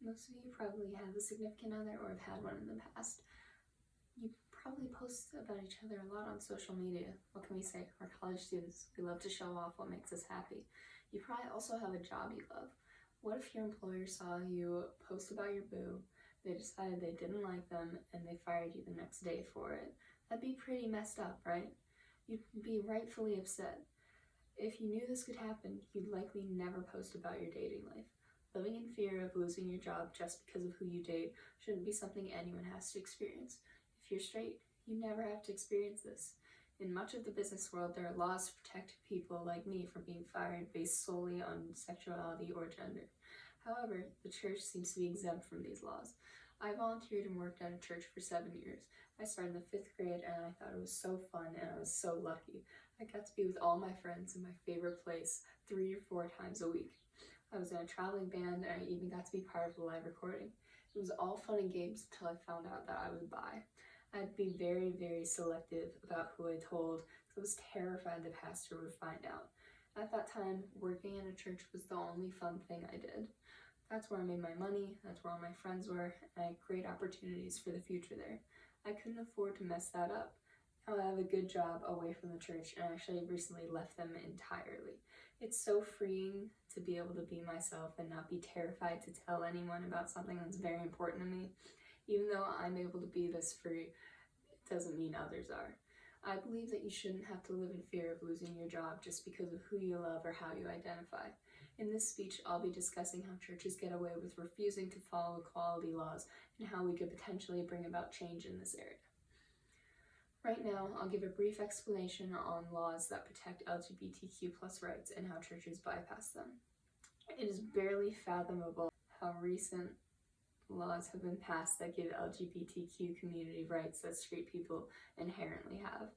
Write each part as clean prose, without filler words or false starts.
Most of you probably have a significant other or have had one in the past. You probably post about each other a lot on social media. What can we say? We're college students. We love to show off what makes us happy. You probably also have a job you love. What if your employer saw you post about your boo, they decided they didn't like them, and they fired you the next day for it? That'd be pretty messed up, right? You'd be rightfully upset. If you knew this could happen, you'd likely never post about your dating life. Living in fear of losing your job just because of who you date shouldn't be something anyone has to experience. If you're straight, you never have to experience this. In much of the business world, there are laws to protect people like me from being fired based solely on sexuality or gender. However, the church seems to be exempt from these laws. I volunteered and worked at a church for 7 years. I started in the 5th grade and I thought it was so fun and I was so lucky. I got to be with all my friends in my favorite place 3 or 4 times a week. I was in a traveling band and I even got to be part of the live recording. It was all fun and games until I found out that I was bi. I'd be very, very selective about who I told because I was terrified the pastor would find out. At that time, working in a church was the only fun thing I did. That's where I made my money, that's where all my friends were, and I had great opportunities for the future there. I couldn't afford to mess that up. Now I have a good job away from the church and actually recently left them entirely. It's so freeing to be able to be myself and not be terrified to tell anyone about something that's very important to me. Even though I'm able to be this free, it doesn't mean others are. I believe that you shouldn't have to live in fear of losing your job just because of who you love or how you identify. In this speech, I'll be discussing how churches get away with refusing to follow equality laws and how we could potentially bring about change in this area. Right now, I'll give a brief explanation on laws that protect LGBTQ+ rights and how churches bypass them. It is barely fathomable how recent laws have been passed that give LGBTQ community rights that straight people inherently have.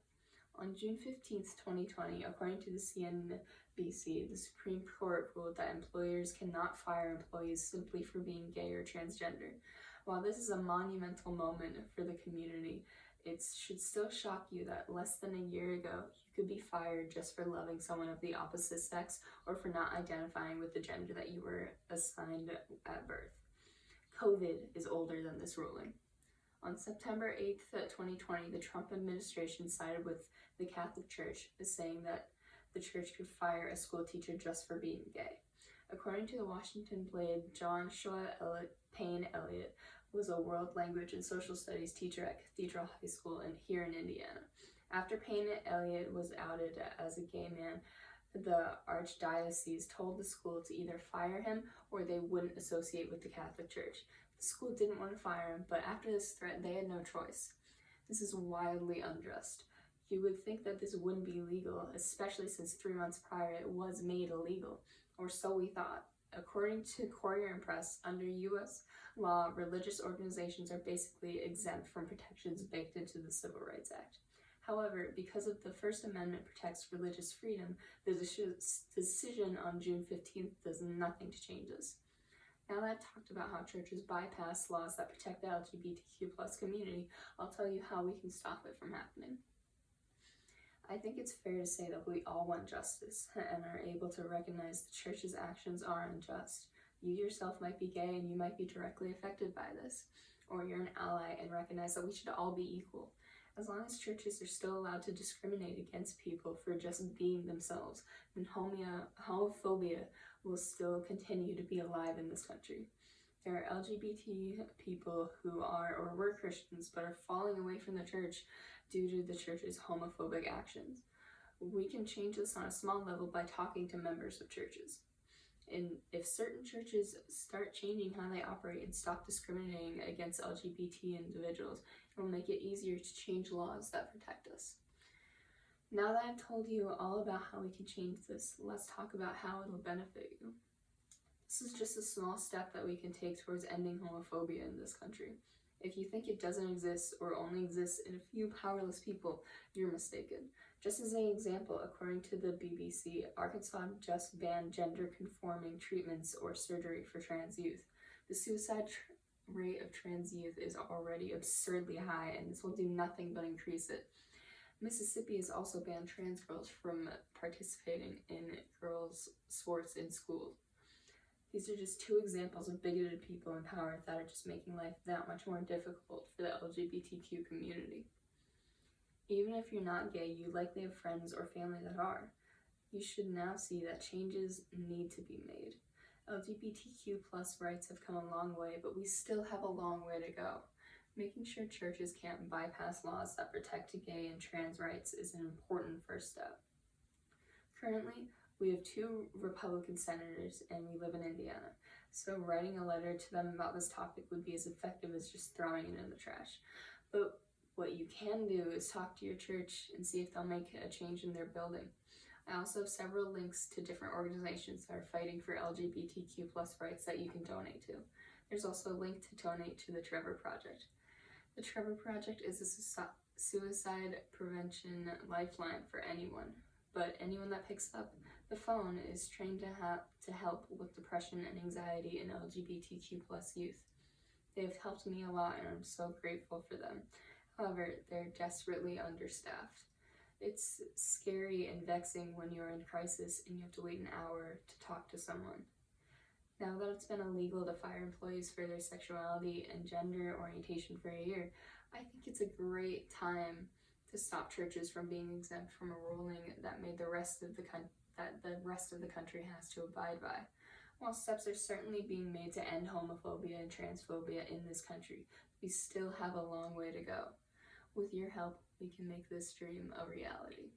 On June 15th, 2020, according to the CNBC, the Supreme Court ruled that employers cannot fire employees simply for being gay or transgender. While this is a monumental moment for the community, it should still shock you that less than a year ago, you could be fired just for loving someone of the opposite sex or for not identifying with the gender that you were assigned at birth. COVID is older than this ruling. On September 8th, 2020, the Trump administration sided with the Catholic Church, saying that the church could fire a school teacher just for being gay. According to the Washington Blade, Joshua Payne Elliott was a world language and social studies teacher at Cathedral High School here in Indiana. After Payne Elliott was outed as a gay man, the archdiocese told the school to either fire him or they wouldn't associate with the Catholic Church. The school didn't want to fire him, but after this threat, they had no choice. This is wildly unjust. You would think that this wouldn't be legal, especially since 3 months prior it was made illegal, or so we thought. According to Courier and Press, under U.S. law, religious organizations are basically exempt from protections baked into the Civil Rights Act. However, because of the First Amendment protects religious freedom, the decision on June 15th does nothing to change this. Now that I've talked about how churches bypass laws that protect the LGBTQ+ community, I'll tell you how we can stop it from happening. I think it's fair to say that we all want justice and are able to recognize the church's actions are unjust. You yourself might be gay and you might be directly affected by this, or you're an ally and recognize that we should all be equal. As long as churches are still allowed to discriminate against people for just being themselves, then homophobia will still continue to be alive in this country. There are LGBT people who are or were Christians but are falling away from the church due to the church's homophobic actions. We can change this on a small level by talking to members of churches. And if certain churches start changing how they operate and stop discriminating against LGBT individuals, it will make it easier to change laws that protect us. Now that I've told you all about how we can change this, let's talk about how it will benefit you. This is just a small step that we can take towards ending homophobia in this country. If you think it doesn't exist or only exists in a few powerless people, you're mistaken. Just as an example, according to the BBC, Arkansas just banned gender-conforming treatments or surgery for trans youth. The suicide rate of trans youth is already absurdly high, and this will do nothing but increase it. Mississippi has also banned trans girls from participating in girls' sports in schools. These are just two examples of bigoted people in power that are just making life that much more difficult for the LGBTQ community. Even if you're not gay, you likely have friends or family that are. You should now see that changes need to be made. LGBTQ plus rights have come a long way, but we still have a long way to go. Making sure churches can't bypass laws that protect gay and trans rights is an important first step. Currently, we have 2 Republican senators and we live in Indiana, so writing a letter to them about this topic would be as effective as just throwing it in the trash. But what you can do is talk to your church and see if they'll make a change in their building. I also have several links to different organizations that are fighting for LGBTQ plus rights that you can donate to. There's also a link to donate to the Trevor Project. The Trevor Project is a suicide prevention lifeline for anyone, but anyone that picks up the phone is trained to help with depression and anxiety in LGBTQ plus youth. They've helped me a lot and I'm so grateful for them. However, they're desperately understaffed. It's scary and vexing when you're in crisis and you have to wait an hour to talk to someone. Now that it's been illegal to fire employees for their sexuality and gender orientation for a year, I think it's a great time to stop churches from being exempt from a ruling that made the rest of the country has to abide by. While steps are certainly being made to end homophobia and transphobia in this country, we still have a long way to go. With your help, we can make this dream a reality.